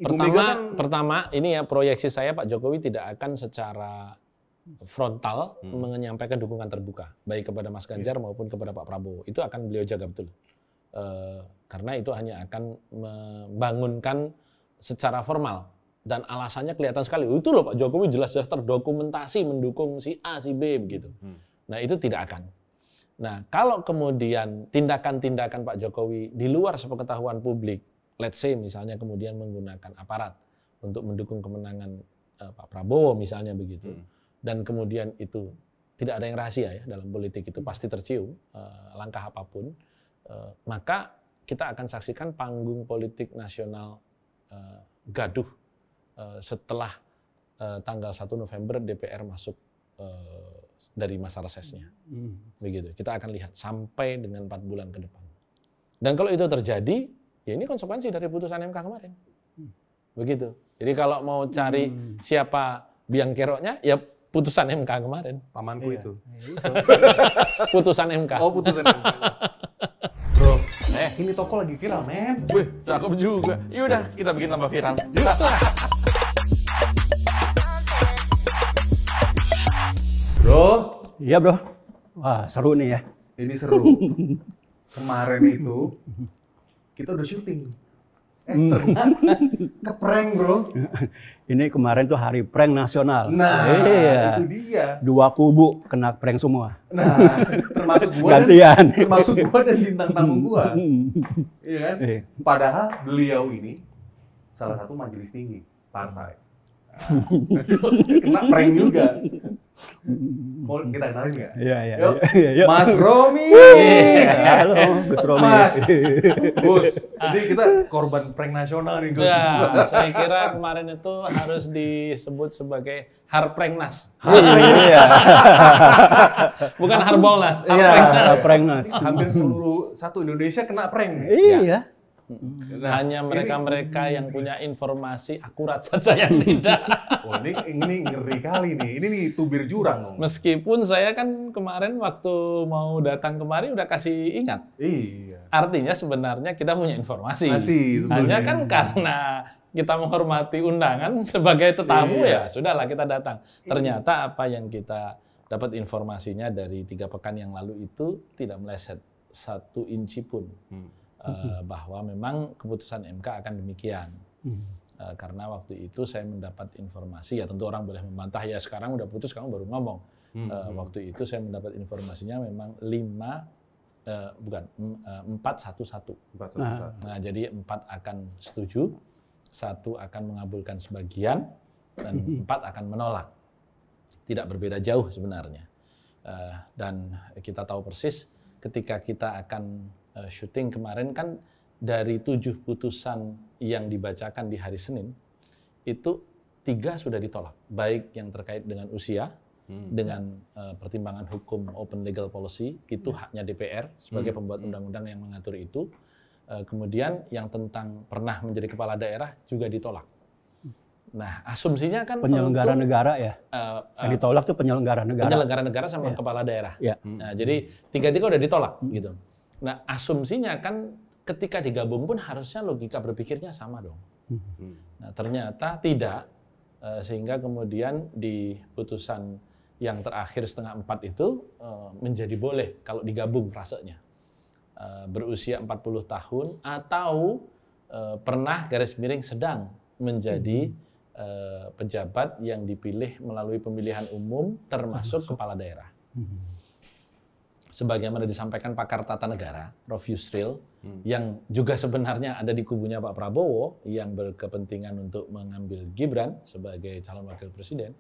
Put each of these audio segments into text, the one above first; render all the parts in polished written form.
Ibu Mega kan pertama ini ya proyeksi saya Pak Jokowi tidak akan secara frontal menyampaikan dukungan terbuka baik kepada Mas Ganjar maupun kepada Pak Prabowo. Itu akan beliau jaga betul. Karena itu hanya akan membangunkan secara formal dan alasannya kelihatan sekali. Itu loh Pak Jokowi jelas-jelas terdokumentasi mendukung si A, si B begitu. Nah, itu tidak akan. Nah, kalau kemudian tindakan-tindakan Pak Jokowi di luar sepengetahuan publik, let's say misalnya kemudian menggunakan aparat untuk mendukung kemenangan Pak Prabowo misalnya begitu. Dan kemudian itu tidak ada yang rahasia ya dalam politik itu pasti tercium langkah apapun, maka kita akan saksikan panggung politik nasional gaduh setelah tanggal 1 November DPR masuk dari masa resesnya. Begitu. Kita akan lihat sampai dengan 4 bulan ke depan. Dan kalau itu terjadi, ya ini konsekuensi dari putusan MK kemarin. Begitu. Jadi kalau mau cari siapa biang keroknya, ya putusan MK kemarin. pamanku itu. Putusan MK. Oh, putusan MK. Bro, ini toko lagi viral, men. Wih, cakep juga. Yaudah, kita bikin tambah viral. Bro, Iya bro, wah seru nih ya. ini seru. Kemarin itu kita udah syuting. Ternyata keprank bro. Ini kemarin tuh hari prank nasional. Nah, iya. itu dia. 2 kubu kena prank semua. Nah, termasuk gua Gantian. dan termasuk gua dan bintang tamu gua. Iya kan? Iya. Padahal beliau ini salah satu majelis tinggi partai. Kena prank juga. Mau kita kenalin nggak? Iya, iya. Yuk. Iya, yuk. Mas Romi. Halo, Gus Romi. Mas. Gus, jadi kita korban prank nasional nih Gus. Ya, saya kira kemarin itu harus disebut sebagai Harprengnas. Iya. Bukan Harbolnas. Iya, prank nas. Hampir seluruh satu Indonesia kena prank. Iya. Nah, Hanya mereka-mereka yang punya informasi akurat saja yang tidak. oh, ini ngeri kali nih. Ini nih tubir jurang dong. Meskipun saya kan kemarin waktu mau datang kemari udah kasih ingat. Iya. Artinya sebenarnya kita punya informasi. Masih Hanya sebenarnya. kan karena kita menghormati undangan sebagai tetamu ya sudahlah kita datang. Ternyata apa yang kita dapat informasinya dari 3 pekan yang lalu itu tidak meleset 1 inci pun. Bahwa memang keputusan MK akan demikian. Karena waktu itu saya mendapat informasi, ya tentu orang boleh membantah, ya sekarang udah putus kamu baru ngomong. Waktu itu saya mendapat informasinya memang 4-1-1. Nah, jadi 4 akan setuju, 1 akan mengabulkan sebagian, dan 4 akan menolak. Tidak berbeda jauh sebenarnya. Dan kita tahu persis ketika kita akan syuting kemarin kan dari 7 putusan yang dibacakan di hari Senin, itu 3 sudah ditolak. Baik yang terkait dengan usia, dengan pertimbangan hukum open legal policy, itu haknya DPR sebagai pembuat undang-undang yang mengatur itu. Kemudian yang tentang pernah menjadi kepala daerah juga ditolak. Nah, asumsinya kan Penyelenggara negara ya. Yang ditolak tuh penyelenggara negara. Penyelenggara negara sama kepala daerah. Iya. Nah, jadi 3-3 udah ditolak gitu. Nah, asumsinya kan ketika digabung pun harusnya logika berpikirnya sama dong. Nah, ternyata tidak, sehingga kemudian di putusan yang terakhir 3/4 itu menjadi boleh kalau digabung frasenya. Berusia 40 tahun atau pernah garis miring sedang menjadi pejabat yang dipilih melalui pemilihan umum termasuk kepala daerah. Sebagaimana disampaikan pakar tata negara, Prof. Yusril, yang juga sebenarnya ada di kubunya Pak Prabowo, yang berkepentingan untuk mengambil Gibran sebagai calon wakil presiden,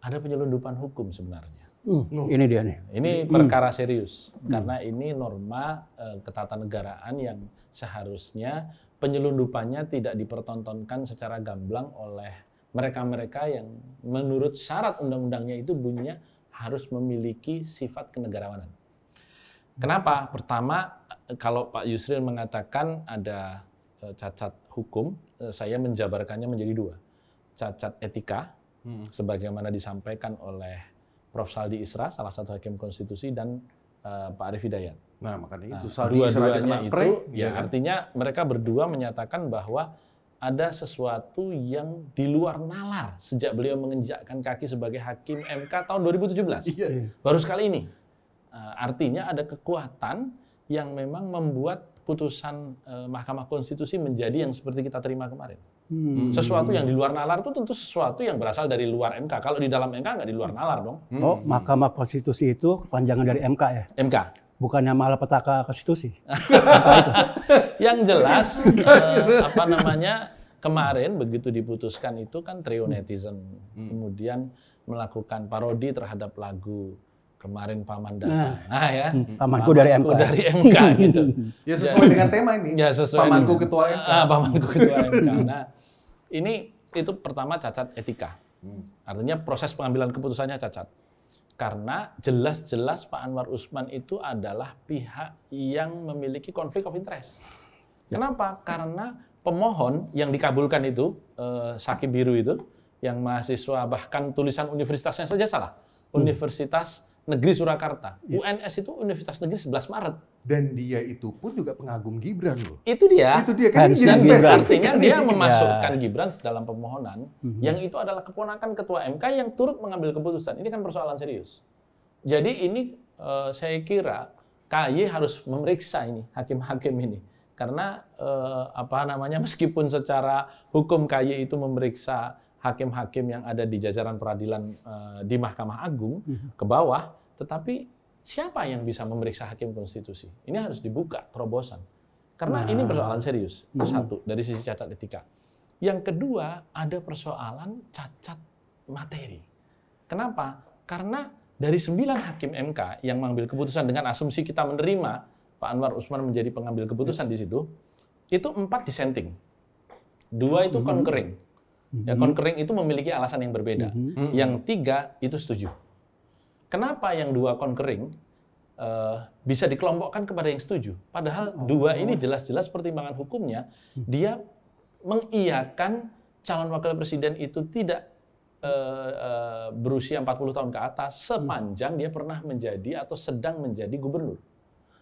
ada penyelundupan hukum sebenarnya. Ini dia nih. Ini perkara serius, karena ini norma ketatanegaraan yang seharusnya penyelundupannya tidak dipertontonkan secara gamblang oleh mereka-mereka yang menurut syarat undang-undangnya itu bunyinya harus memiliki sifat kenegarawanan. Kenapa? Pertama, kalau Pak Yusril mengatakan ada cacat hukum, saya menjabarkannya menjadi 2. Cacat etika, sebagaimana disampaikan oleh Prof. Saldi Isra, salah satu hakim konstitusi, dan Pak Arief Hidayat. Nah, makanya itu Dua-duanya itu, prank, ya kan? artinya mereka berdua menyatakan bahwa ada sesuatu yang di luar nalar sejak beliau menginjakkan kaki sebagai hakim MK tahun 2017. Baru sekali ini. Artinya ada kekuatan yang memang membuat putusan Mahkamah Konstitusi menjadi yang seperti kita terima kemarin. Sesuatu yang di luar nalar itu tentu sesuatu yang berasal dari luar MK. Kalau di dalam MK nggak di luar nalar dong. Oh, Mahkamah Konstitusi itu kepanjangan dari MK ya? MK. Bukannya malapetaka konstitusi. Yang jelas kemarin begitu diputuskan itu kan trio netizen kemudian melakukan parodi terhadap lagu kemarin Paman datang. Ya. Pamanku dari MK. Dari MK gitu. Ya sesuai dengan tema ini. Ya sesuai Pamanku dengan, ketua MK. Pamanku ketua MK. Nah, ini itu pertama cacat etika. Artinya proses pengambilan keputusannya cacat. Karena jelas-jelas Pak Anwar Usman itu adalah pihak yang memiliki konflik of interest. Kenapa? Karena pemohon yang dikabulkan itu, Sakib Biru itu, yang mahasiswa bahkan tulisan universitasnya saja salah. Universitas Negeri Surakarta. UNS itu Universitas Negeri 11 Maret. Dan dia itu pun juga pengagum Gibran loh. Itu dia. Itu dia kan Dan jadi artinya dia memasukkan Gibran dalam permohonan yang itu adalah keponakan ketua MK yang turut mengambil keputusan. Ini kan persoalan serius. Jadi ini saya kira KY harus memeriksa ini hakim-hakim ini. Karena meskipun secara hukum KY itu memeriksa hakim-hakim yang ada di jajaran peradilan di Mahkamah Agung ke bawah, tetapi siapa yang bisa memeriksa hakim konstitusi? Ini harus dibuka terobosan. Karena ini persoalan serius. Itu satu, dari sisi cacat etika. Yang kedua, ada persoalan cacat materi. Kenapa? Karena dari 9 hakim MK yang mengambil keputusan dengan asumsi kita menerima Pak Anwar Usman menjadi pengambil keputusan di situ, itu 4 dissenting. 2 itu concurring. Ya, concurring itu memiliki alasan yang berbeda. Yang 3 itu setuju. Kenapa yang 2 concurring bisa dikelompokkan kepada yang setuju? Padahal 2 ini jelas-jelas pertimbangan hukumnya, dia mengiyakan calon wakil presiden itu tidak berusia 40 tahun ke atas sepanjang dia pernah menjadi atau sedang menjadi gubernur.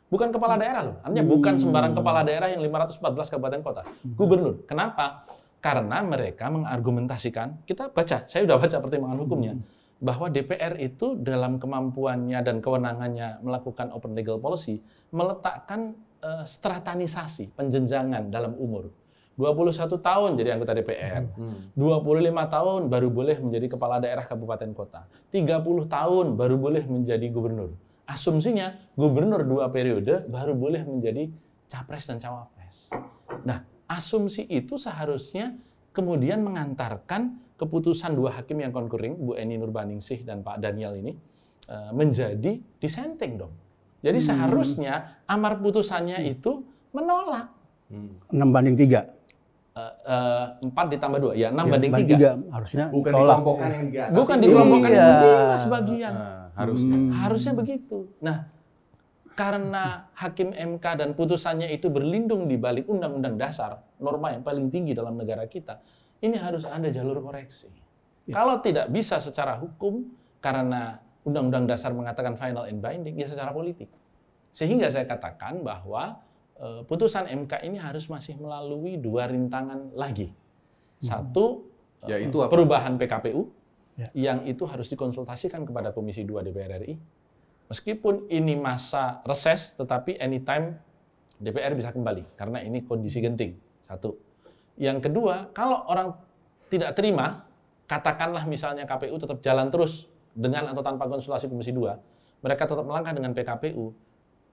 Bukan kepala daerah loh. Artinya bukan sembarang kepala daerah yang 514 kabupaten kota. Gubernur. Kenapa? Karena mereka mengargumentasikan, kita baca, saya sudah baca pertimbangan hukumnya, bahwa DPR itu dalam kemampuannya dan kewenangannya melakukan open legal policy, meletakkan stratanisasi, penjenjangan dalam umur. 21 tahun jadi anggota DPR, 25 tahun baru boleh menjadi kepala daerah kabupaten kota, 30 tahun baru boleh menjadi gubernur. Asumsinya gubernur 2 periode baru boleh menjadi capres dan cawapres. Nah, asumsi itu seharusnya kemudian mengantarkan keputusan 2 hakim yang concurring, Bu Eni Nurbaningsih dan Pak Daniel ini, menjadi dissenting dong. Jadi seharusnya amar putusannya itu menolak. 6-3. 4 ditambah 2, ya 6-3. Harusnya bukan ditolak. dikelompokkan yang enggak. Bukan dikelompokkan yang menerima sebagian. Harusnya. Harusnya begitu. Nah, karena hakim MK dan putusannya itu berlindung di balik Undang-Undang Dasar, norma yang paling tinggi dalam negara kita, ini harus ada jalur koreksi. Kalau tidak bisa secara hukum, karena Undang-Undang Dasar mengatakan final and binding, ya secara politik. Sehingga saya katakan bahwa putusan MK ini harus masih melalui 2 rintangan lagi. Satu, Yaitu apa? perubahan PKPU, yang itu harus dikonsultasikan kepada Komisi 2 DPR RI. Meskipun ini masa reses, tetapi anytime DPR bisa kembali, karena ini kondisi genting. Satu. Yang kedua, kalau orang tidak terima, katakanlah misalnya KPU tetap jalan terus dengan atau tanpa konsultasi Komisi 2, mereka tetap melangkah dengan PKPU,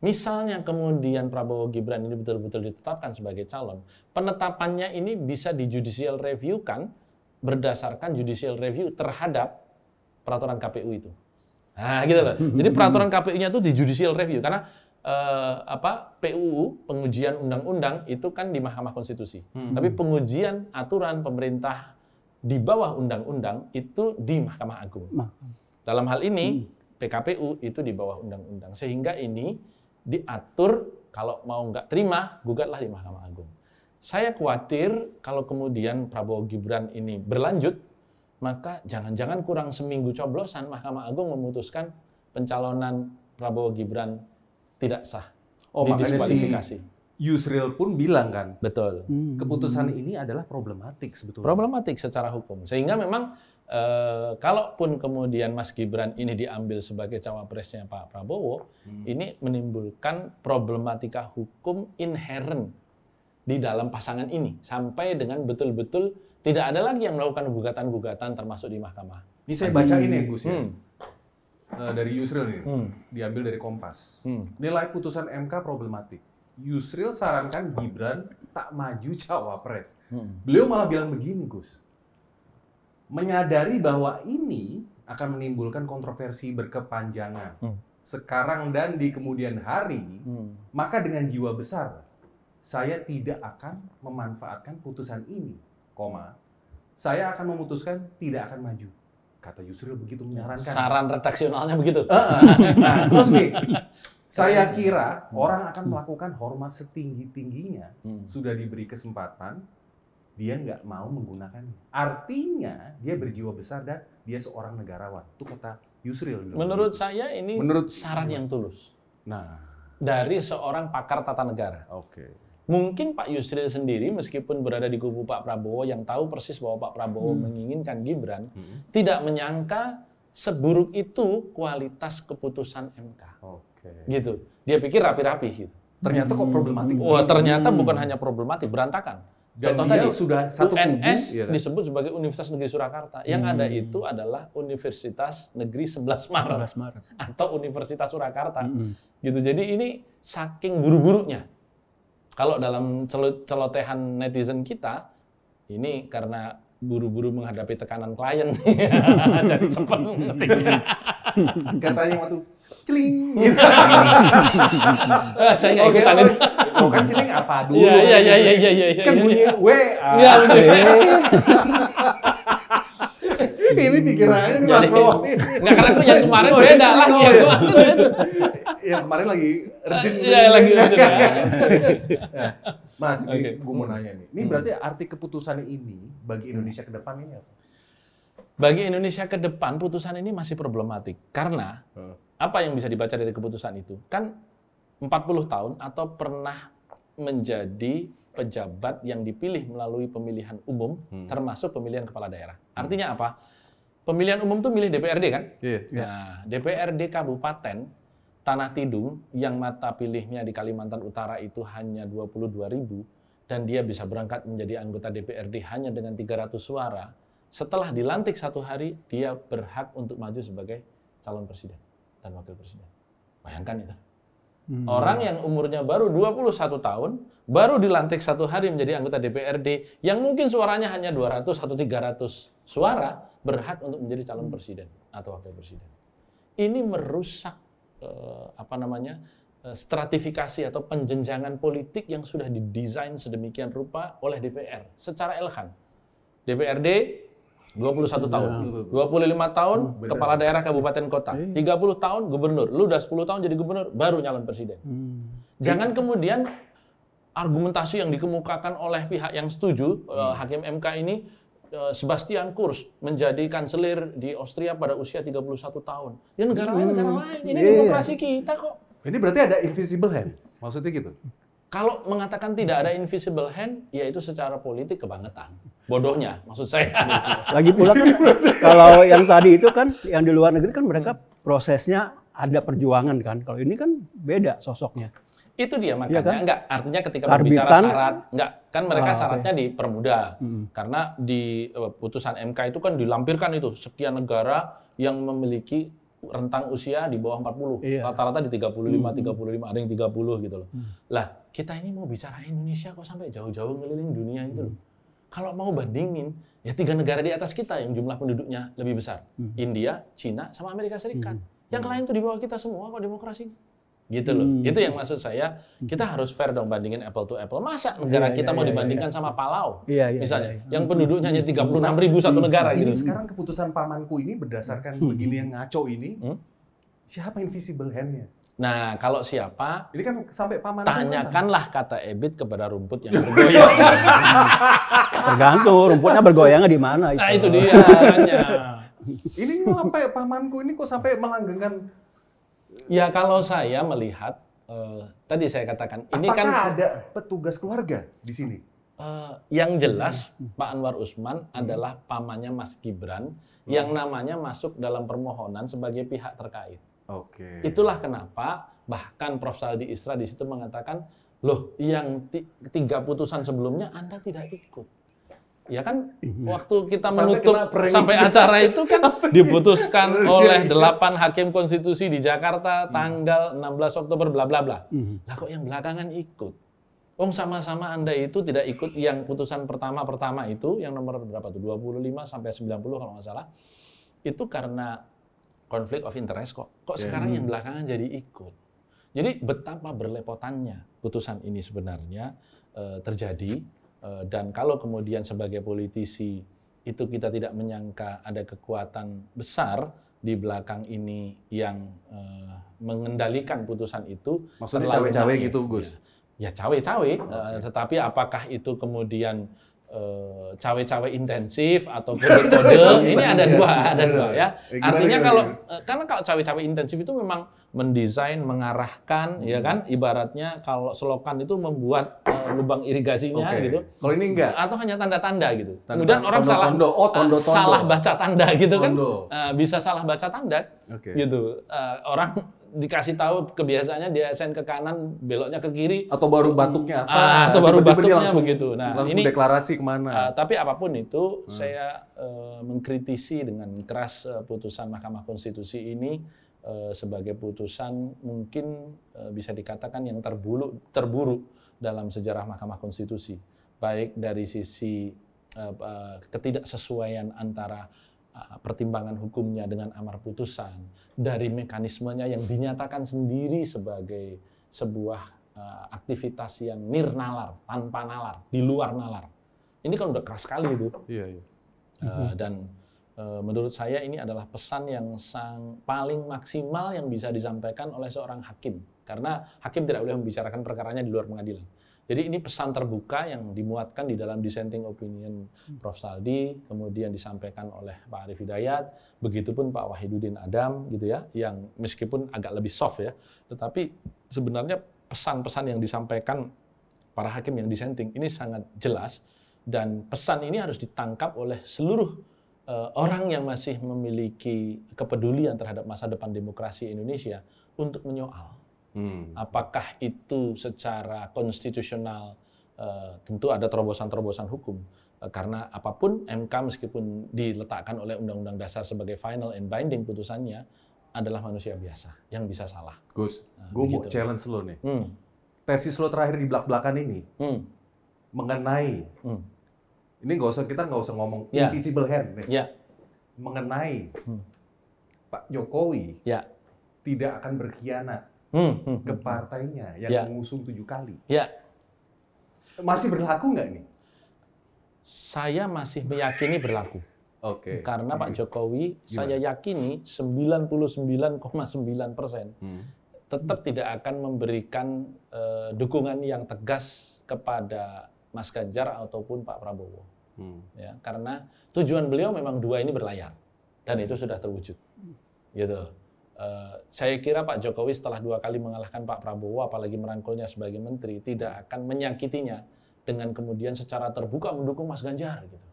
misalnya kemudian Prabowo Gibran ini betul-betul ditetapkan sebagai calon, penetapannya ini bisa di judicial review kan berdasarkan judicial review terhadap peraturan KPU itu. Nah, gitu loh. Jadi peraturan KPU-nya itu di judicial review karena PUU, pengujian undang-undang itu kan di Mahkamah Konstitusi. Tapi pengujian aturan pemerintah di bawah undang-undang itu di Mahkamah Agung. Dalam hal ini PKPU itu di bawah undang-undang. Sehingga ini diatur kalau mau nggak terima, gugatlah di Mahkamah Agung. Saya khawatir kalau kemudian Prabowo Gibran ini berlanjut, maka jangan-jangan kurang seminggu coblosan Mahkamah Agung memutuskan pencalonan Prabowo Gibran tidak sah, makanya didiskualifikasi. Yusril pun bilang kan, Betul. keputusan ini adalah problematik sebetulnya. Problematik secara hukum. Sehingga memang kalaupun kemudian Mas Gibran ini diambil sebagai cawapresnya Pak Prabowo, ini menimbulkan problematika hukum inherent di dalam pasangan ini. Sampai dengan betul-betul tidak ada lagi yang melakukan gugatan-gugatan termasuk di mahkamah. Ini saya bacain ya Gus ya. Dari Yusril ini, diambil dari Kompas. Nilai putusan MK problematik. Yusril sarankan Gibran tak maju cawapres. Beliau malah bilang begini Gus. Menyadari bahwa ini akan menimbulkan kontroversi berkepanjangan. Sekarang dan di kemudian hari, maka dengan jiwa besar, saya tidak akan memanfaatkan putusan ini, saya akan memutuskan tidak akan maju. Kata Yusril begitu menyarankan. Saran redaksionalnya begitu. Nah, terus nih, saya kira orang akan melakukan hormat setinggi-tingginya. Sudah diberi kesempatan, dia nggak mau menggunakannya. Artinya dia berjiwa besar dan dia seorang negarawan. Itu kata Yusril. Menurut saya ini saran yang tulus. Nah, dari seorang pakar tata negara. oke. Mungkin Pak Yusril sendiri meskipun berada di kubu Pak Prabowo yang tahu persis bahwa Pak Prabowo menginginkan Gibran, tidak menyangka seburuk itu kualitas keputusan MK. Oke. Gitu. Dia pikir rapi-rapi gitu. Ternyata kok problematik. Wah, ternyata bukan hanya problematik, berantakan. Dan Contoh dia tadi, sudah satu kubu, UNS iya kan? disebut sebagai Universitas Negeri Surakarta. Yang ada itu adalah Universitas Negeri 11 Maret. 11 Maret. Atau Universitas Surakarta. Gitu. Jadi ini saking buru-burunya. Kalau dalam celotehan netizen kita, ini karena buru-buru menghadapi tekanan klien. Jadi cepat mengetiknya. Katanya waktu celing gitu. Saya nggak ikutan itu. Oh kan celing apa dulu? Iya. Kan bunyi WA. Iya, betul. Ini pikirannya nih Mas Jadi, Bro. nggak, karena aku yang kemarin beda lagi. oh, Yang iya. kemarin. Yang kemarin lagi urgent. Iya, lagi urgent, ya. Nah, Mas, Oke. gue mau nanya nih. Ini berarti arti keputusan ini bagi Indonesia ke depan ini apa? Bagi Indonesia ke depan, putusan ini masih problematik. Karena, apa yang bisa dibaca dari keputusan itu? Kan 40 tahun atau pernah menjadi pejabat yang dipilih melalui pemilihan umum, termasuk pemilihan kepala daerah. Artinya apa? Pemilihan umum itu milih DPRD kan? Iya. Nah, DPRD Kabupaten Tanah Tidung yang mata pilihnya di Kalimantan Utara itu hanya 22.000 dan dia bisa berangkat menjadi anggota DPRD hanya dengan 300 suara. Setelah dilantik 1 hari, dia berhak untuk maju sebagai calon presiden dan wakil presiden. Bayangkan itu. Orang yang umurnya baru 21 tahun, baru dilantik 1 hari menjadi anggota DPRD, yang mungkin suaranya hanya 200 atau 300 suara, berhak untuk menjadi calon presiden atau wakil presiden. Ini merusak stratifikasi atau penjenjangan politik yang sudah didesain sedemikian rupa oleh DPR secara elegan. DPRD 21 tahun, 25 tahun kepala daerah kabupaten kota, 30 tahun gubernur, lu udah 10 tahun jadi gubernur, baru nyalon presiden. Jangan kemudian argumentasi yang dikemukakan oleh pihak yang setuju, Hakim MK ini, Sebastian Kurz menjadi kanselir di Austria pada usia 31 tahun. Ya negara lain, ini demokrasi kita kok. Ini berarti ada invisible hand, maksudnya gitu? Kalau mengatakan tidak ada invisible hand, ya itu secara politik kebangetan. Bodohnya, maksud saya. Lagi pula kan, kalau yang tadi itu kan, yang di luar negeri kan mereka prosesnya ada perjuangan kan. Kalau ini kan beda sosoknya. Itu dia makanya. Ya kan? Enggak, artinya ketika Karbitan, berbicara syarat, enggak, kan mereka syaratnya okay. dipermudah. Karena di putusan MK itu kan dilampirkan itu, sekian negara yang memiliki rentang usia di bawah 40. Iya. Rata-rata di 35, ada yang 30 gitu loh. Lah, kita ini mau bicara Indonesia kok sampai jauh-jauh ngeliling dunia itu loh. Kalau mau bandingin, ya 3 negara di atas kita yang jumlah penduduknya lebih besar. India, Cina, sama Amerika Serikat. Yang lain tuh di bawah kita semua kok demokrasi. Gitu loh. Itu yang maksud saya, kita harus fair dong bandingin apple to apple. Masa negara kita mau dibandingkan sama Palau? Misalnya, yang penduduknya hanya 36.000 satu negara Ini gitu. sekarang keputusan pamanku ini berdasarkan begini yang ngaco ini, siapa invisible hand-nya? Nah, kalau siapa, Ini kan sampai pamanku. tanyakanlah kata Ebit kepada rumput yang bergoyang. Tergantung rumputnya bergoyangnya di mana. Nah, itu dia makanya. Ini sampai pamanku ini kok sampai melanggengkan. Ya kalau saya melihat tadi saya katakan ini Apakah kan ada petugas keluarga di sini? yang jelas Pak Anwar Usman adalah pamannya Mas Gibran yang namanya masuk dalam permohonan sebagai pihak terkait. Oke. Itulah kenapa bahkan Prof. Saldi Isra di situ mengatakan, loh yang 3 putusan sebelumnya Anda tidak ikut. Ya kan waktu kita menutup sampai acara itu kan diputuskan oleh 8 hakim konstitusi di Jakarta tanggal 16 Oktober bla bla bla. Lah kok yang belakangan ikut? Sama-sama Anda itu tidak ikut yang putusan pertama itu yang nomor berapa tuh 25 sampai 90 kalau nggak salah. Itu karena konflik of interest kok. Kok sekarang yang belakangan jadi ikut. Jadi betapa berlepotannya putusan ini sebenarnya terjadi. Dan kalau kemudian sebagai politisi itu kita tidak menyangka ada kekuatan besar di belakang ini yang mengendalikan putusan itu. Maksudnya cawe-cawe gitu, Gus? Ya cawe-cawe, tetapi apakah itu kemudian cawe-cawe intensif atau kode-kode, ini ada dua ya. Artinya karena kalau cawe-cawe intensif itu memang mendesain, mengarahkan, ya kan, ibaratnya kalau selokan itu membuat lubang irigasinya gitu. Kalau ini enggak? Atau hanya tanda-tanda gitu. Kemudian orang salah baca tanda gitu kan, bisa salah baca tanda gitu. Orang dikasih tahu kebiasaannya dia send ke kanan, beloknya ke kiri. Atau baru batuknya apa? Atau baru batuknya begitu. Nah, langsung ini deklarasi kemana? Tapi apapun itu, saya mengkritisi dengan keras putusan Mahkamah Konstitusi ini sebagai putusan mungkin bisa dikatakan yang terburuk dalam sejarah Mahkamah Konstitusi. Baik dari sisi ketidaksesuaian antara pertimbangan hukumnya dengan amar putusan, dari mekanismenya yang dinyatakan sendiri sebagai sebuah aktivitas yang nirnalar, tanpa nalar, di luar nalar. Ini kan udah keras sekali itu. Iya. Dan menurut saya ini adalah pesan yang paling maksimal yang bisa disampaikan oleh seorang hakim. Karena hakim tidak boleh membicarakan perkaranya di luar pengadilan. Jadi ini pesan terbuka yang dimuatkan di dalam dissenting opinion Prof. Saldi, kemudian disampaikan oleh Pak Arief Hidayat, begitupun Pak Wahidudin Adam gitu ya, yang meskipun agak lebih soft ya, tetapi sebenarnya pesan-pesan yang disampaikan para hakim yang dissenting ini sangat jelas, dan pesan ini harus ditangkap oleh seluruh orang yang masih memiliki kepedulian terhadap masa depan demokrasi Indonesia untuk menyoal. Apakah itu secara konstitusional, tentu ada terobosan-terobosan hukum. Karena apapun MK meskipun diletakkan oleh Undang-Undang Dasar sebagai final and binding putusannya adalah manusia biasa yang bisa salah. Gus, gue mau challenge lo nih. Tesis lo terakhir di belak-belakan ini mengenai ini kita nggak usah ngomong invisible hand nih. Mengenai Pak Jokowi tidak akan berkhianat ke partainya yang mengusung 7 kali. Masih berlaku nggak nih? Saya masih meyakini berlaku. Karena Pak Jokowi, saya yakini 99,9% tetap tidak akan memberikan dukungan yang tegas kepada Mas Ganjar ataupun Pak Prabowo. Ya, karena tujuan beliau memang 2 ini berlayar, dan itu sudah terwujud. Gitu. Saya kira Pak Jokowi setelah 2 kali mengalahkan Pak Prabowo, apalagi merangkulnya sebagai menteri, tidak akan menyakitinya dengan kemudian secara terbuka mendukung Mas Ganjar gitu.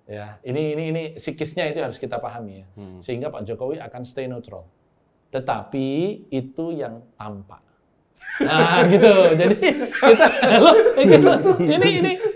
Ya, ini psikisnya itu harus kita pahami ya. Sehingga Pak Jokowi akan stay neutral. Tetapi itu yang tampak. Nah, gitu. Jadi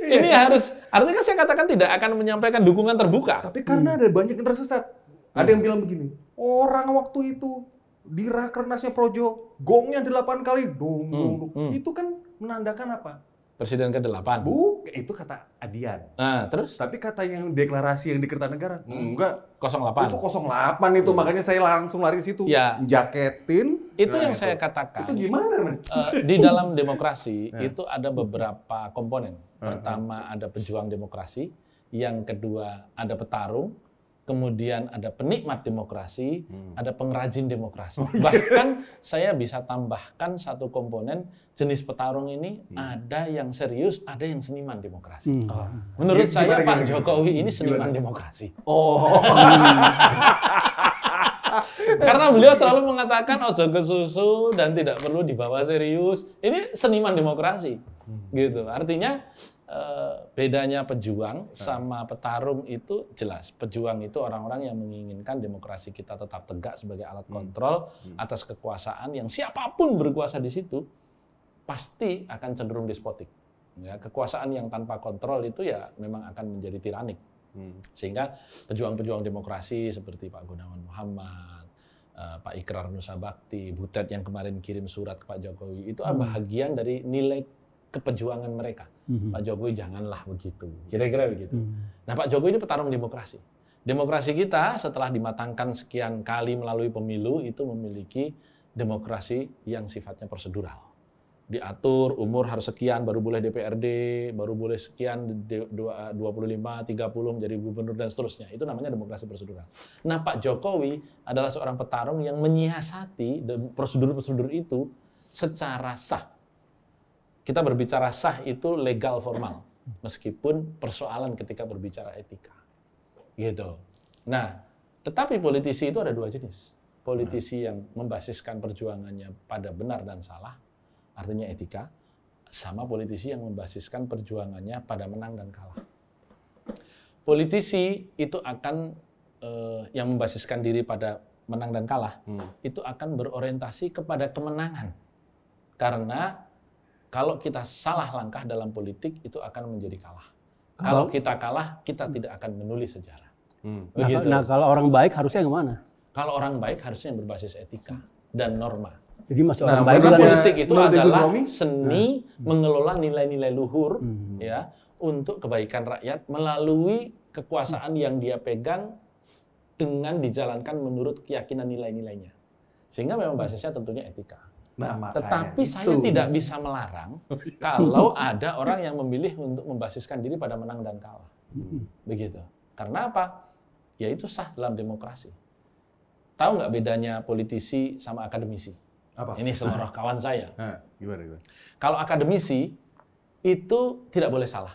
ini harus, artinya kan saya katakan tidak akan menyampaikan dukungan terbuka. Tapi karena ada banyak yang tersesat. Ada yang bilang begini, orang waktu itu di rakernasnya Projo, gongnya 8 kali, dong. Itu kan menandakan apa? Presiden ke-8. Itu kata Adian. Nah, terus? Tapi kata yang deklarasi yang di Kertanegara, enggak. 08. Itu 08 itu, makanya saya langsung lari situ. Ya. Jaketin. Itu yang saya katakan. Itu gimana? Di dalam demokrasi itu ada beberapa komponen. Pertama ada pejuang demokrasi, yang kedua ada petarung, kemudian ada penikmat demokrasi, ada pengrajin demokrasi. Bahkan saya bisa tambahkan satu komponen, jenis petarung ini ada yang serius, ada yang seniman demokrasi. Menurut saya Pak Jokowi ini seniman demokrasi. Karena beliau selalu mengatakan ojo ke susu dan tidak perlu dibawa serius. Ini seniman demokrasi, gitu. Artinya bedanya pejuang sama petarung itu jelas. Pejuang itu orang-orang yang menginginkan demokrasi kita tetap tegak sebagai alat kontrol atas kekuasaan yang siapapun berkuasa di situ pasti akan cenderung despotik. Ya, kekuasaan yang tanpa kontrol itu ya memang akan menjadi tiranik. Sehingga pejuang-pejuang demokrasi seperti Pak Gunawan Muhammad, Pak Ikrar Nusa Bakti, Butet yang kemarin kirim surat ke Pak Jokowi, itu bahagian dari nilai kepejuangan mereka. Pak Jokowi janganlah begitu, kira-kira begitu. Nah, Pak Jokowi ini petarung demokrasi. Demokrasi kita setelah dimatangkan sekian kali melalui pemilu itu memiliki demokrasi yang sifatnya prosedural. Diatur umur harus sekian baru boleh DPRD, baru boleh sekian 25, 30 menjadi gubernur dan seterusnya. Itu namanya demokrasi prosedural. Nah, Pak Jokowi adalah seorang petarung yang menyiasati prosedur-prosedur itu secara sah. Kita berbicara sah itu legal formal, meskipun persoalan ketika berbicara etika. Gitu. Nah, tetapi politisi itu ada dua jenis. Politisi yang membasiskan perjuangannya pada benar dan salah, artinya etika, sama politisi yang membasiskan perjuangannya pada menang dan kalah. Politisi itu akan yang membasiskan diri pada menang dan kalah, itu akan berorientasi kepada kemenangan. Karena kalau kita salah langkah dalam politik, itu akan menjadi kalah. Kalau kita kalah, kita tidak akan menulis sejarah. Nah, kalau orang baik harusnya kemana? Kalau orang baik harusnya yang berbasis etika dan norma. Jadi masih orang baik Karena kan politik itu menurut Gus adalah Romi, seni mengelola nilai-nilai luhur ya untuk kebaikan rakyat melalui kekuasaan yang dia pegang dengan dijalankan menurut keyakinan nilai-nilainya. Sehingga memang basisnya tentunya etika. Nah, Tetapi saya tidak bisa melarang kalau ada orang yang memilih untuk membasiskan diri pada menang dan kalah. Begitu. Karena apa? Ya itu sah dalam demokrasi. Tahu nggak bedanya politisi sama akademisi? Apa? Ini seluruh kawan saya. Nah, gimana? Kalau akademisi itu tidak boleh salah.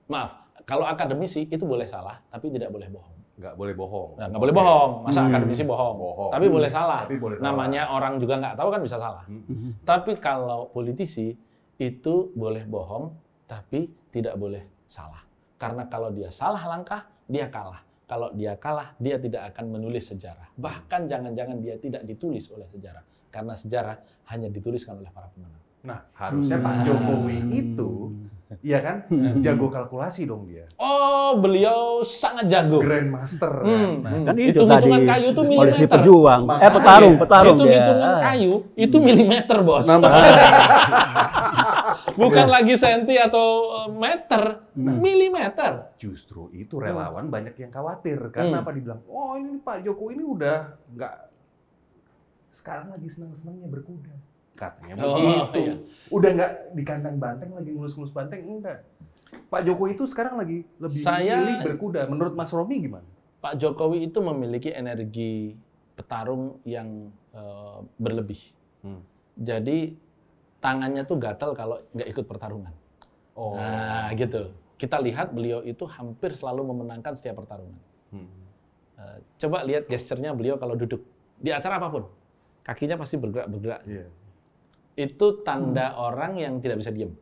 Maaf, kalau akademisi itu boleh salah, tapi tidak boleh bohong. Nggak boleh bohong. Nah, nggak boleh bohong. Masa akademisi bohong? Bohong. Tapi boleh salah. Tapi boleh salah. Namanya orang juga nggak tahu kan bisa salah. Tapi kalau politisi itu boleh bohong, tapi tidak boleh salah. Karena kalau dia salah langkah, dia kalah. Kalau dia kalah, dia tidak akan menulis sejarah. Bahkan jangan-jangan dia tidak ditulis oleh sejarah. Karena sejarah hanya dituliskan oleh para pemenang. Nah, harusnya Pak Jokowi itu, ya kan, jago kalkulasi dong dia. Oh, beliau sangat jago. Grandmaster kan. Nah, kan itu Hitung-hitungan tadi kayu itu polisi milimeter. pejuang. Petarung Hitung-hitungan ya. kayu itu milimeter, Bos. Bukan lagi senti atau meter, milimeter. justru itu relawan banyak yang khawatir. Karena apa dibilang, oh ini Pak Jokowi ini udah nggak, sekarang lagi senang-senangnya berkuda. Katanya begitu. Iya. Udah nggak di kandang banteng, lagi ngulus-ngulus banteng, enggak. Pak Jokowi itu sekarang lagi lebih memilih berkuda. Menurut Mas Romi gimana? Pak Jokowi itu memiliki energi petarung yang berlebih. Jadi tangannya tuh gatal kalau nggak ikut pertarungan. Oh. Nah, gitu. Kita lihat beliau itu hampir selalu memenangkan setiap pertarungan. Coba lihat gesturnya beliau kalau duduk di acara apapun, kakinya pasti bergerak-bergerak. Iya. Itu tanda orang yang tidak bisa diam.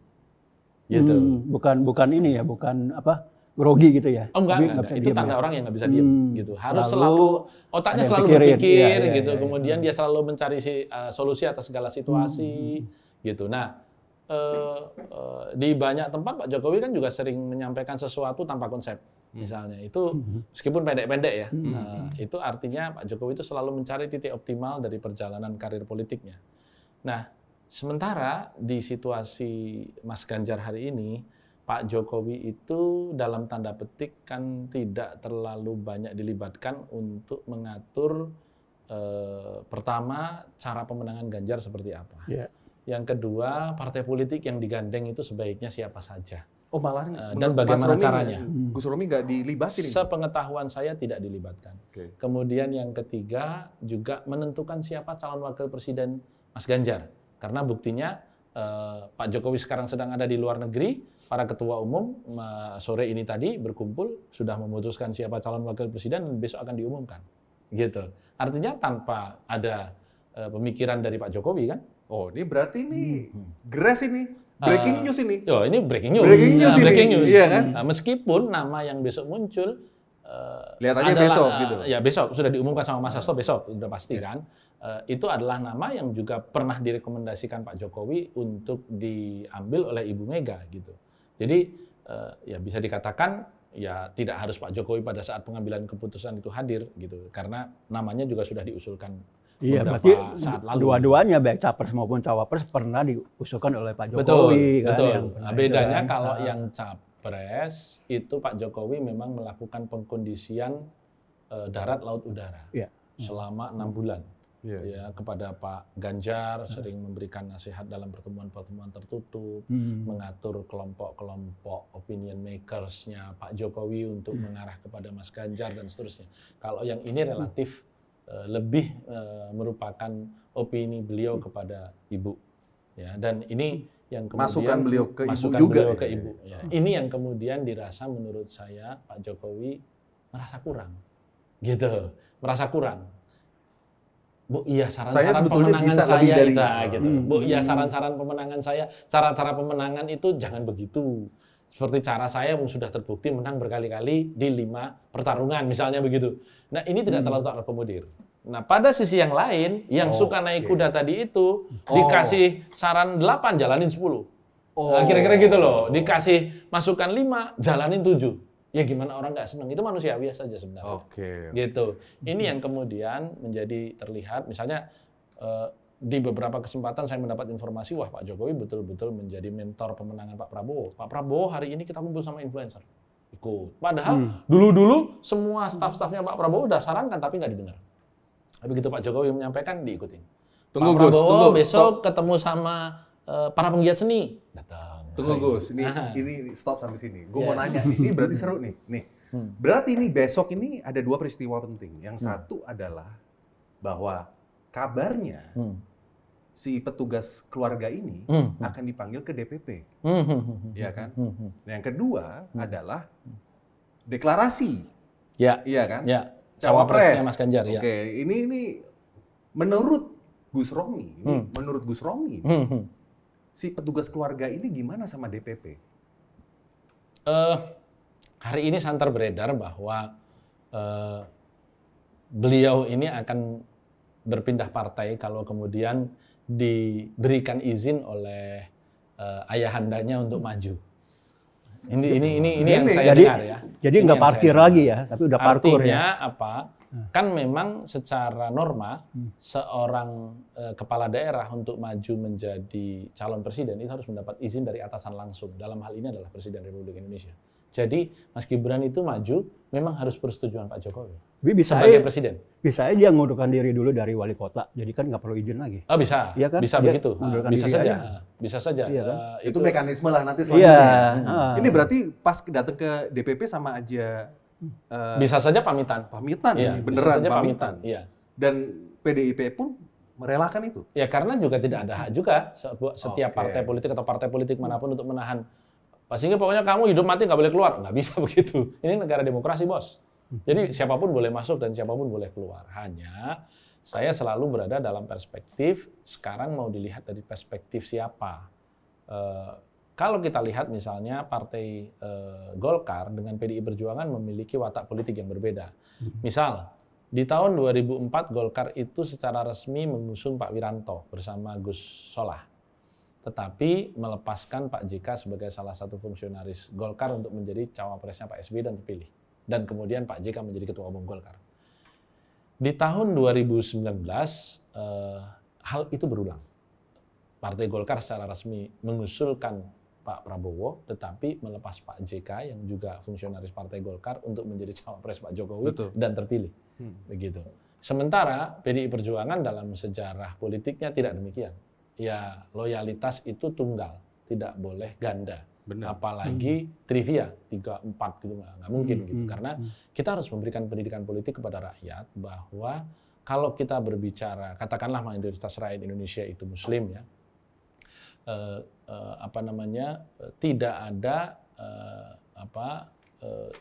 Gitu. Bukan ini ya, bukan apa grogi gitu ya. Oh enggak, Tapi enggak. bisa Itu diem tanda ya. orang yang nggak bisa diam. Gitu. Harus Selalu selalu otaknya ada yang selalu pikirin. berpikir, Iya, gitu. iya. Kemudian dia selalu mencari solusi atas segala situasi, gitu. Nah, di banyak tempat Pak Jokowi kan juga sering menyampaikan sesuatu tanpa konsep. Misalnya itu meskipun pendek-pendek ya, itu artinya Pak Jokowi itu selalu mencari titik optimal dari perjalanan karir politiknya. Nah, sementara di situasi Mas Ganjar hari ini, Pak Jokowi itu dalam tanda petik kan tidak terlalu banyak dilibatkan untuk mengatur pertama cara pemenangan Ganjar seperti apa. Yeah. Yang kedua, partai politik yang digandeng itu sebaiknya siapa saja. Oh malah dan bagaimana caranya? Gus Romi nggak dilibatin? Sepengetahuan saya tidak dilibatkan. Oke. Kemudian yang ketiga juga menentukan siapa calon wakil presiden Mas Ganjar. Karena buktinya Pak Jokowi sekarang sedang ada di luar negeri, para ketua umum sore ini tadi berkumpul sudah memutuskan siapa calon wakil presiden dan besok akan diumumkan. gitu. Artinya tanpa ada pemikiran dari Pak Jokowi kan. Oh, ini berarti ini Gres ini. Breaking news ini. Oh, ini breaking news. Breaking news ini. Breaking news. Iya kan? Nah, meskipun nama yang besok muncul lihat aja adalah, besok gitu. Ya besok sudah diumumkan sama Mas Hasto besok sudah pasti kan. Itu adalah nama yang juga pernah direkomendasikan Pak Jokowi untuk diambil oleh Ibu Mega gitu. Jadi ya bisa dikatakan ya tidak harus Pak Jokowi pada saat pengambilan keputusan itu hadir gitu karena namanya juga sudah diusulkan Iya, berarti dua-duanya baik capres maupun cawapres pernah diusulkan oleh Pak Jokowi. Betul. Yang Nah, bedanya kalau yang capres itu Pak Jokowi memang melakukan pengkondisian darat, laut, udara selama 6 bulan. Ya, kepada Pak Ganjar sering memberikan nasihat dalam pertemuan-pertemuan tertutup, mengatur kelompok-kelompok opinion makers-nya Pak Jokowi untuk mengarah kepada Mas Ganjar dan seterusnya. Kalau yang ini relatif lebih merupakan opini beliau kepada Ibu, ya. Dan ini yang kemudian masukan beliau ke Ibu juga. Beliau ke Ibu. Ya. Ini yang kemudian dirasa menurut saya Pak Jokowi merasa kurang, gitu, merasa kurang. Bu, iya saran-saran pemenangan saya itu, gitu. Bu, iya saran-saran pemenangan saya, cara-cara pemenangan itu jangan begitu. Seperti cara saya yang sudah terbukti menang berkali-kali di 5 pertarungan, misalnya begitu. Nah, ini tidak terlalu terakomodir. Nah, pada sisi yang lain, yang suka naik kuda tadi itu, dikasih saran 8, jalanin 10. Nah, kira-kira gitu loh. Dikasih masukan 5, jalanin 7. Ya gimana orang nggak senang, itu manusiawi saja sebenarnya. Gitu. Ini yang kemudian menjadi terlihat, misalnya di beberapa kesempatan saya mendapat informasi, wah Pak Jokowi betul-betul menjadi mentor pemenangan Pak Prabowo. Pak Prabowo hari ini kita kumpul sama influencer. Ikut. Padahal dulu-dulu semua staf-stafnya Pak Prabowo udah sarankan tapi nggak didengar. Tapi begitu Pak Jokowi menyampaikan, diikutin. Pak Prabowo besok ketemu sama para penggiat seni. Datang. Tunggu Gus, ini stop sampai sini. Gue mau nanya, ini berarti seru nih. Berarti ini besok ini ada 2 peristiwa penting. Yang satu adalah bahwa kabarnya si petugas keluarga ini akan dipanggil ke DPP, ya kan? Yang kedua adalah deklarasi, iya kan? Ya. Cawapres. Mas Ganjar. Oke, ini menurut Gus Romi, si petugas keluarga ini gimana sama DPP? Hari ini santer beredar bahwa beliau ini akan berpindah partai kalau kemudian diberikan izin oleh ayahandanya untuk maju. Ini yang saya dengar ya. Jadi nggak parkir lagi ya, tapi udah parkur ya. Artinya apa? Kan memang secara norma seorang kepala daerah untuk maju menjadi calon presiden itu harus mendapat izin dari atasan langsung. Dalam hal ini adalah Presiden Republik Indonesia. Jadi Mas Gibran itu maju memang harus persetujuan Pak Jokowi sebagai presiden. Bisa aja dia ngundurkan diri dulu dari wali kota, jadi kan nggak perlu izin lagi. Oh bisa, ya kan? Bisa dia begitu, bisa saja. Iya kan? Itu mekanisme lah nanti selanjutnya. Ini berarti pas datang ke DPP sama aja. Bisa saja pamitan. Ya, beneran pamitan. Iya. Dan PDIP pun merelakan itu. Ya karena juga tidak ada hak juga setiap partai politik atau partai politik manapun untuk menahan. Sehingga pokoknya kamu hidup mati nggak boleh keluar, nggak bisa begitu. Ini negara demokrasi bos. Jadi siapapun boleh masuk dan siapapun boleh keluar. Hanya saya selalu berada dalam perspektif sekarang mau dilihat dari perspektif siapa. Kalau kita lihat misalnya partai Golkar dengan PDI Perjuangan memiliki watak politik yang berbeda. Misal di tahun 2004 Golkar itu secara resmi mengusung Pak Wiranto bersama Gus Solah. Tetapi melepaskan Pak JK sebagai salah satu fungsionaris Golkar untuk menjadi cawapresnya Pak SBY dan terpilih. Dan kemudian Pak JK menjadi ketua umum Golkar. Di tahun 2019, hal itu berulang. Partai Golkar secara resmi mengusulkan Pak Prabowo, tetapi melepas Pak JK yang juga fungsionaris Partai Golkar untuk menjadi cawapres Pak Jokowi dan terpilih. Begitu. Sementara PDI Perjuangan dalam sejarah politiknya tidak demikian. Ya loyalitas itu tunggal, tidak boleh ganda. Benar. Apalagi trivia 3-4 gitu nggak mungkin gitu. Karena kita harus memberikan pendidikan politik kepada rakyat bahwa kalau kita berbicara katakanlah mayoritas rakyat Indonesia itu Muslim ya, tidak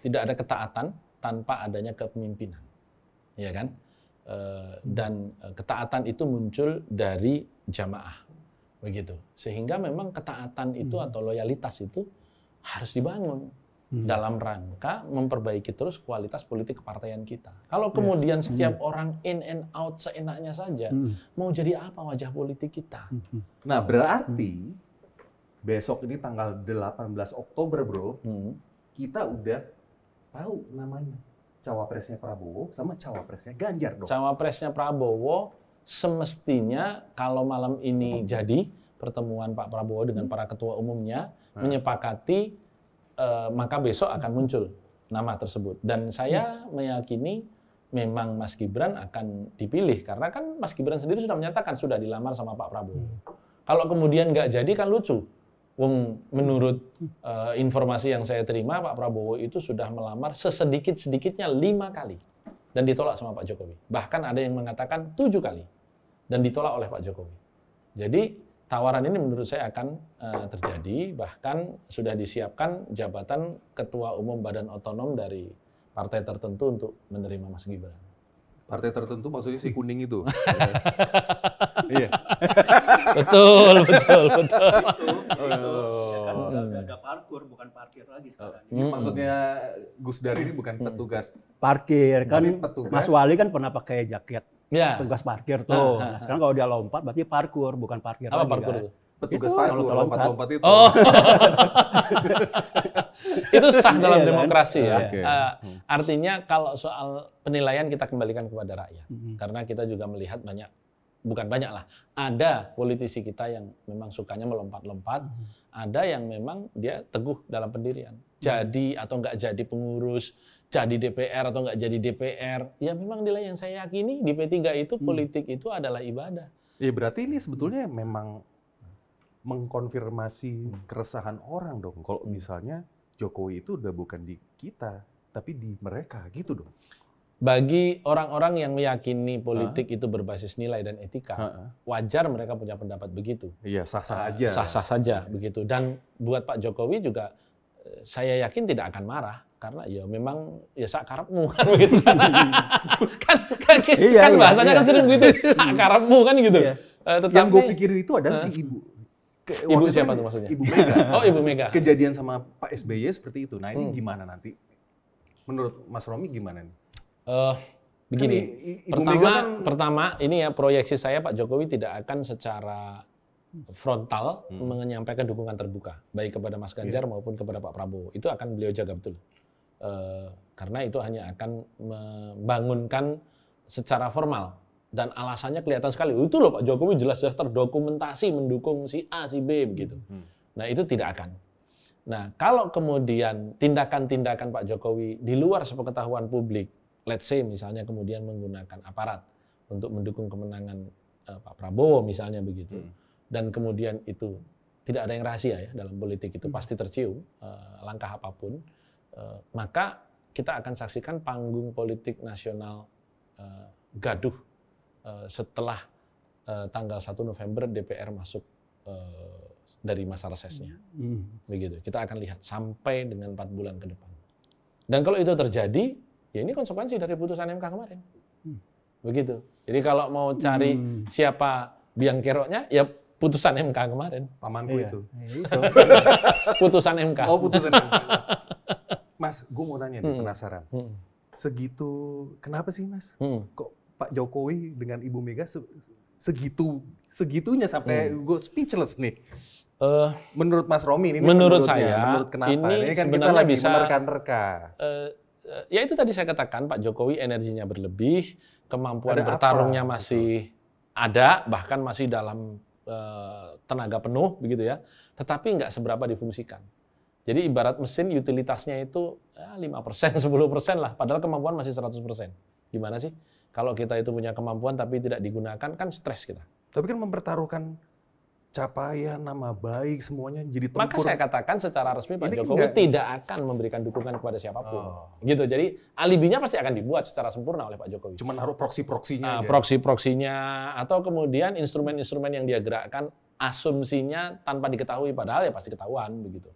ada ketaatan tanpa adanya kepemimpinan, ya kan? dan ketaatan itu muncul dari jamaah, begitu. Sehingga memang ketaatan itu atau loyalitas itu harus dibangun dalam rangka memperbaiki terus kualitas politik kepartaian kita. Kalau kemudian setiap orang in and out seenaknya saja, mau jadi apa wajah politik kita? Nah, berarti besok ini tanggal 18 Oktober, Bro, kita udah tahu namanya. Cawapresnya Prabowo sama cawapresnya Ganjar dong. Cawapresnya Prabowo semestinya kalau malam ini jadi pertemuan Pak Prabowo dengan para ketua umumnya menyepakati, maka besok akan muncul nama tersebut. Dan saya meyakini memang Mas Gibran akan dipilih karena kan Mas Gibran sendiri sudah menyatakan sudah dilamar sama Pak Prabowo. Kalau kemudian nggak jadi kan lucu. Menurut informasi yang saya terima, Pak Prabowo itu sudah melamar sesedikit-sedikitnya 5 kali dan ditolak sama Pak Jokowi. Bahkan ada yang mengatakan 7 kali dan ditolak oleh Pak Jokowi. Jadi tawaran ini menurut saya akan terjadi, bahkan sudah disiapkan jabatan Ketua Umum Badan Otonom dari partai tertentu untuk menerima Mas Gibran. Partai tertentu maksudnya si kuning itu. Iya. Betul. Ada parkur, bukan parkir lagi sekarang. Maksudnya Gus Dar ini bukan petugas Parkir kan, tapi petugas. Mas Wali kan pernah pakai jaket Ya. petugas parkir tuh. Nah, sekarang kalau dia lompat berarti parkur, bukan parkir Apa lagi. parkur kan? itu? Petugas Itu parkur, kalau lompat-lompat itu. Oh. Itu sah dalam Iya, kan? demokrasi ya. Oke. Artinya kalau soal penilaian kita kembalikan kepada rakyat. Karena kita juga melihat bukan banyak lah. Ada politisi kita yang memang sukanya melompat-lompat. Ada yang memang dia teguh dalam pendirian. Jadi atau nggak jadi pengurus, jadi DPR atau nggak jadi DPR. Ya memang nilai yang saya yakini di P3 itu politik itu adalah ibadah. Ya berarti ini sebetulnya memang mengkonfirmasi keresahan orang dong. Kalau misalnya Jokowi itu udah bukan di kita, tapi di mereka gitu dong. Bagi orang-orang yang meyakini politik itu berbasis nilai dan etika, wajar mereka punya pendapat begitu. Iya, sah-sah aja. Sah-sah saja begitu. Dan buat Pak Jokowi juga saya yakin tidak akan marah karena ya memang ya sakarepmu kan begitu kan. Kan bahasanya kan sering begitu, sakarepmu kan gitu. Yang gue pikirin itu adalah si ibu. Ibu siapa tuh maksudnya? Ibu Mega. Oh, Ibu Mega. Kejadian sama Pak SBY seperti itu. Nah, ini gimana nanti? Menurut Mas Romi gimana nih? Begini, kan Ibu Mega kan pertama ini ya proyeksi saya Pak Jokowi tidak akan secara frontal menyampaikan dukungan terbuka baik kepada Mas Ganjar maupun kepada Pak Prabowo. Itu akan beliau jaga betul. Karena itu hanya akan membangunkan secara formal dan alasannya kelihatan sekali. Itu loh Pak Jokowi jelas-jelas terdokumentasi mendukung si A, si B begitu. Nah, itu tidak akan. Nah, kalau kemudian tindakan-tindakan Pak Jokowi di luar sepengetahuan publik, let's say misalnya kemudian menggunakan aparat untuk mendukung kemenangan Pak Prabowo misalnya begitu, dan kemudian itu tidak ada yang rahasia ya dalam politik itu pasti tercium langkah apapun, maka kita akan saksikan panggung politik nasional gaduh setelah tanggal 1 November DPR masuk dari masa resesnya, begitu. Kita akan lihat sampai dengan 4 bulan ke depan. Dan kalau itu terjadi, ya ini konsekuensi dari putusan MK kemarin. Begitu. Jadi kalau mau cari siapa biang keroknya, ya putusan MK kemarin. pamanku itu. Putusan MK. Oh, putusan MK. Mas, gue mau nanya nih, penasaran. Segitu, kenapa sih Mas? Kok Pak Jokowi dengan Ibu Mega segitunya sampai gue speechless nih. Menurut Mas Romi ini menurut menurutnya, saya menurut kenapa? Ini kan kita sebenarnya lagi bisa menerka-nerka. Ya itu tadi saya katakan Pak Jokowi energinya berlebih, kemampuan Ada bertarungnya apa? masih ada, bahkan masih dalam tenaga penuh begitu ya. Tetapi nggak seberapa difungsikan. Jadi ibarat mesin utilitasnya itu 5%, 10% lah. Padahal kemampuan masih 100%. Gimana sih? Kalau kita itu punya kemampuan tapi tidak digunakan, kan stres kita. Tapi kan mempertaruhkan capaian, nama baik, semuanya jadi tempur. Maka saya katakan secara resmi Pak Ini Jokowi enggak. tidak akan memberikan dukungan kepada siapapun. Gitu. Jadi alibinya pasti akan dibuat secara sempurna oleh Pak Jokowi. Cuman naruh proksi-proksinya aja. Proksi-proksinya atau kemudian instrumen-instrumen yang dia gerakkan asumsinya tanpa diketahui padahal ya pasti ketahuan begitu.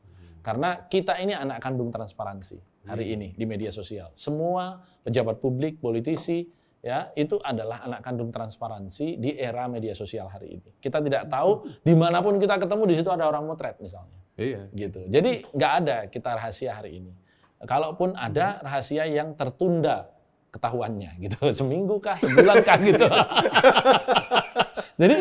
Karena kita ini anak kandung transparansi hari ini di media sosial. Semua pejabat publik, politisi ya itu adalah anak kandung transparansi di era media sosial hari ini. Kita tidak tahu dimanapun kita ketemu di situ ada orang motret misalnya. Iya. Gitu. Jadi nggak ada kita rahasia hari ini. Kalaupun ada rahasia yang tertunda ketahuannya gitu, seminggu kah, sebulan kah gitu. Jadi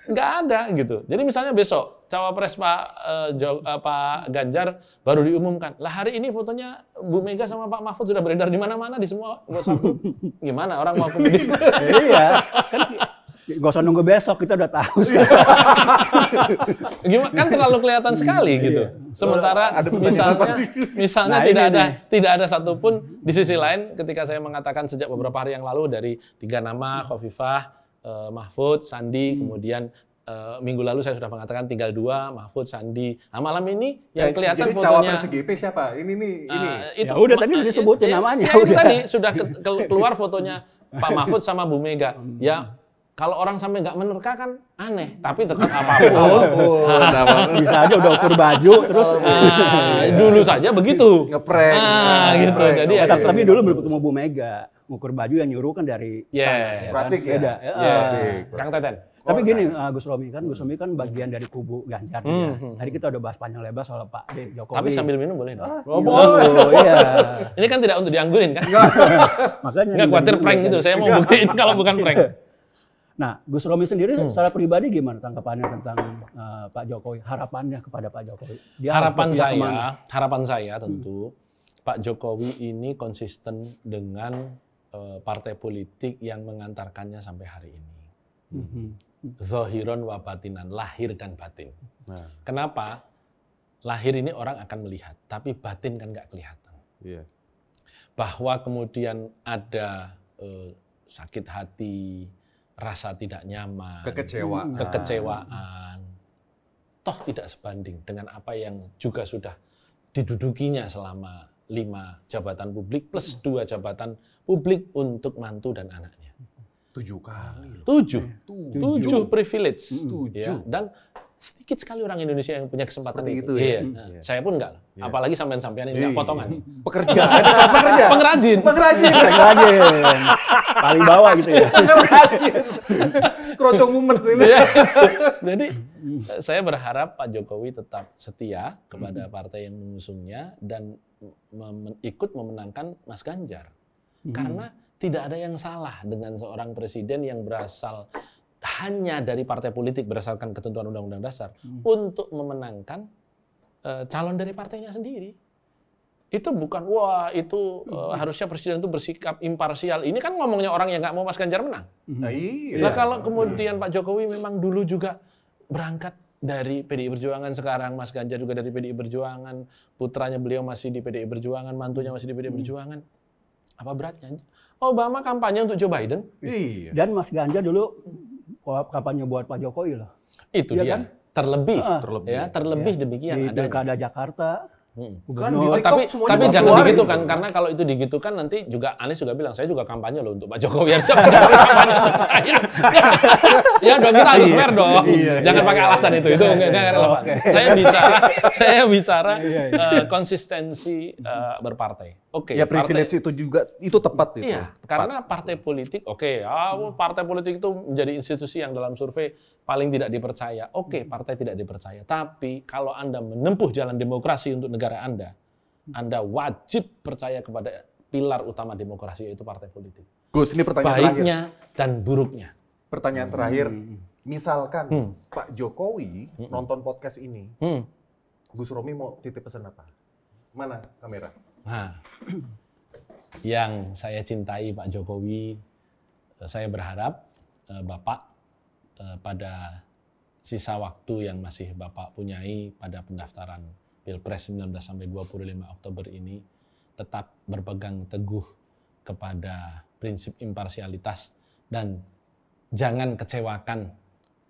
nggak ada gitu. Jadi misalnya besok cawapres Pak Ganjar baru diumumkan. Lah hari ini fotonya Bu Mega sama Pak Mahfud sudah beredar di mana-mana di semua WhatsApp group. Gimana orang mau kemudian? Iya, kan nggak usah nunggu besok, kita udah tahu sekarang. Gimana kan terlalu kelihatan sekali gitu. Sementara misalnya Nah, tidak ada satupun di sisi lain ketika saya mengatakan sejak beberapa hari yang lalu dari 3 nama Khofifah, Mahfud, Sandi, kemudian minggu lalu saya sudah mengatakan tinggal 2, Mahfud, Sandi. Nah, malam ini yang kelihatan jadi fotonya. cawapres GP siapa? Ini. Ya udah tadi udah disebutin namanya. Ya, itu tadi sudah keluar fotonya Pak Mahfud sama Bu Mega. Ya kalau orang sampai nggak menerka kan aneh, tapi tetap apapun. Bisa aja udah ukur baju terus. Dulu saja begitu. Ngeprank. Gitu. Jadi ya, Tapi dulu belum ketemu Bu Mega. Ngukur baju yang nyuruh kan dari Yes. Pratik ya? beda. Kang Teten. Tapi gini, Gus Romi kan bagian dari kubu Ganjar. Ya. Tadi kita udah bahas panjang lebar soal Pak Jokowi. Tapi sambil minum boleh dong. Oh iya. Ini kan tidak untuk dianggurin kan? Makanya Nggak khawatir prank gitu. Saya mau buktiin kalau bukan prank. Nah, Gus Romi sendiri secara pribadi gimana tanggapannya tentang Pak Jokowi? Harapannya kepada Pak Jokowi? Harapan saya tentu Pak Jokowi ini konsisten dengan partai politik yang mengantarkannya sampai hari ini. Zahiron wa batinan, lahir dan batin. Nah. Kenapa? Lahir ini orang akan melihat, tapi batin kan nggak kelihatan. Iya. Bahwa kemudian ada sakit hati, rasa tidak nyaman, kekecewaan, toh tidak sebanding dengan apa yang juga sudah didudukinya selama 5 jabatan publik plus 2 jabatan publik untuk mantu dan anaknya. 7 kali. 7 privilege. 7. Ya, dan sedikit sekali orang Indonesia yang punya kesempatan Seperti itu Iya. ya? Nah, saya pun enggak. Apalagi sampean-sampean ini enggak potongan. Pekerja. Pengrajin. Paling bawah gitu ya. Pengrajin. Krocong mumet ini. Jadi saya berharap Pak Jokowi tetap setia kepada partai yang mengusungnya dan ikut memenangkan Mas Ganjar. Karena tidak ada yang salah dengan seorang presiden yang berasal hanya dari partai politik berdasarkan ketentuan Undang-Undang Dasar untuk memenangkan calon dari partainya sendiri. Itu bukan harusnya presiden itu bersikap imparsial. Ini kan ngomongnya orang yang nggak mau Mas Ganjar menang. Nah, kalau kemudian Pak Jokowi memang dulu juga berangkat dari PDI Perjuangan, sekarang Mas Ganjar juga dari PDI Perjuangan, putranya beliau masih di PDI Perjuangan, mantunya masih di PDI Perjuangan. Apa beratnya? Obama kampanye untuk Joe Biden. Iya. Dan Mas Ganjar dulu kampanye buat Pak Jokowi loh. Itu Iya dia. kan? Terlebih demikian Di adanya. Pilkada Jakarta. Kan di Oh, TikTok semuanya tapi jangan keluarin. digitukan, karena kalau itu digitukan nanti juga Anies juga bilang saya juga kampanye loh untuk Pak Jokowi, harusnya Pak Jokowi kampanye untuk saya. Ya dong, kita harus fair dong. Jangan pakai alasan itu nggak relevan. Saya bicara konsistensi berpartai. Oke. Ya privilege itu juga itu tepat itu. Iya, karena partai politik, partai politik itu menjadi institusi yang dalam survei paling tidak dipercaya. Oke, partai tidak dipercaya. Tapi kalau Anda menempuh jalan demokrasi untuk negara Anda wajib percaya kepada pilar utama demokrasi, yaitu partai politik. Gus, ini pertanyaan baiknya terakhir. Dan buruknya. Pertanyaan terakhir, misalkan Pak Jokowi nonton podcast ini, Gus Romi mau titip pesan apa? Mana kamera? Nah, yang saya cintai Pak Jokowi, saya berharap Bapak pada sisa waktu yang masih Bapak punyai pada pendaftaran Pilpres 19 sampai 25 Oktober ini tetap berpegang teguh kepada prinsip imparsialitas dan jangan kecewakan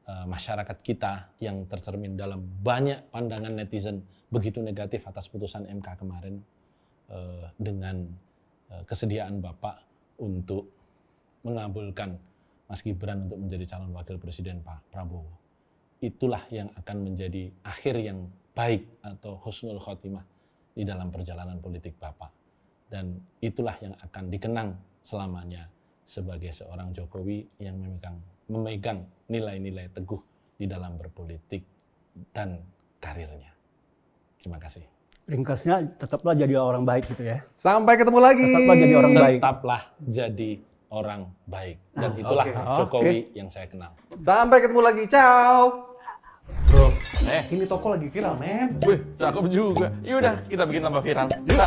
masyarakat kita yang tercermin dalam banyak pandangan netizen begitu negatif atas putusan MK kemarin, dengan kesediaan Bapak untuk mengabulkan Mas Gibran untuk menjadi calon wakil presiden Pak Prabowo. Itulah yang akan menjadi akhir yang baik atau husnul khotimah di dalam perjalanan politik Bapak. Dan itulah yang akan dikenang selamanya sebagai seorang Jokowi yang memegang nilai-nilai teguh di dalam berpolitik dan karirnya. Terima kasih. Ringkasnya tetaplah jadi orang baik gitu ya. Sampai ketemu lagi. Tetaplah jadi orang baik. Tetaplah jadi orang baik. Dan itulah Jokowi yang saya kenal. Sampai ketemu lagi. Ciao. Bro, Ini toko lagi viral, men. wih, cakep juga. Yaudah, kita bikin tambah viral. Yuk.